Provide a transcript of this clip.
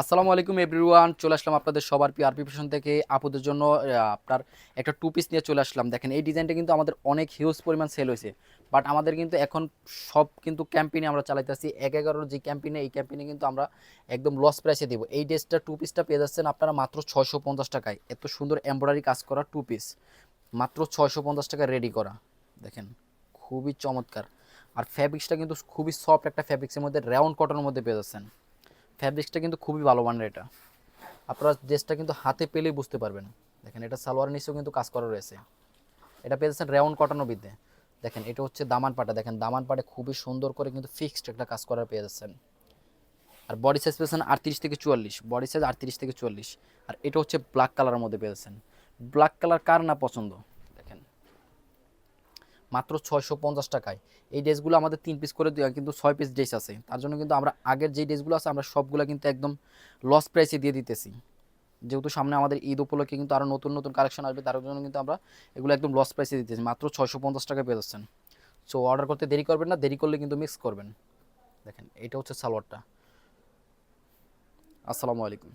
আসসালামু আলাইকুম এভরিওয়ান, চলে আসলাম আপনাদের সবার পিআরপি ফ্যাশন থেকে আপুদের জন্য আপনার একটা টু পিস নিয়ে চলে আসলাম। দেখেন এই ডিজাইনটা কিন্তু আমাদের অনেক হিউজ পরিমাণ সেল হয়েছে, বাট আমাদের কিন্তু এখন সব কিন্তু ক্যাম্পেইনে আমরা চালাইতেছি ১/১১ যে ক্যাম্পেইনে, এই ক্যাম্পেইনে কিন্তু আমরা একদম লস প্রাইসে দিব। এই ড্রেসটা টু পিসটা পেয়ে যাচ্ছেন আপনারা মাত্র ৬৫০ টাকায়। এত সুন্দর এমব্রয়ডারি কাজ করা টু পিস মাত্র ৬৫০ টাকায় রেডি করা। দেখেন খুবই চমৎকার। আর ফ্যাব্রিক্সটা কিন্তু খুবই সফট একটা ফ্যাব্রিক্সের মধ্যে রাউন্ড কটনের মধ্যে পেয়ে যাচ্ছেন। ফ্যাব্রিক্সটা কিন্তু খুবই ভালো মানের এটা। আপনারা ড্রেসটা কিন্তু হাতে পেলেই বুঝতে পারবেন। দেখেন এটা সালোয়ার নিচেও কিন্তু কাজ করা রয়েছে। এটা পেয়ে যাচ্ছেন রাউন্ড কটনের মধ্যে। দেখেন এটা হচ্ছে দামান পাটা, দেখেন দামান পাটে খুবই সুন্দর করে কিন্তু ফিক্সড একটা কাজ করা পেয়ে যাচ্ছেন। আর বডি সাইজ পেয়েছেন ৩৮ থেকে ৪৪, বডি সাইজ ৩৮ থেকে ৪৪। আর এটা হচ্ছে ব্ল্যাক কালারের মধ্যে পেয়ে যাচ্ছেন। ব্ল্যাক কালার কার না পছন্দ। দেখেন মাত্র ৬৫০ টাকায় এই ড্রেসগুলো আমাদের ৩ পিস করে দেওয়া, কিন্তু ৬ পিস ড্রেস আছে। তার জন্য কিন্তু আমরা আগের যে ড্রেসগুলো আছে আমরা সবগুলো কিন্তু একদম লস প্রাইসে দিয়ে দিতেছি। যেহেতু সামনে আমাদের ঈদ উপলক্ষে কিন্তু আরও নতুন নতুন কালেকশন আসবে, তার জন্য কিন্তু আমরা এগুলো একদম লস প্রাইসে দিতেছি। মাত্র ৬৫০ টাকায় পেয়ে যাচ্ছেন। সো অর্ডার করতে দেরি করবেন না, দেরি করলে কিন্তু মিক্স করবেন। দেখেন এটা হচ্ছে সালোয়ারটা। আসসালামু আলাইকুম।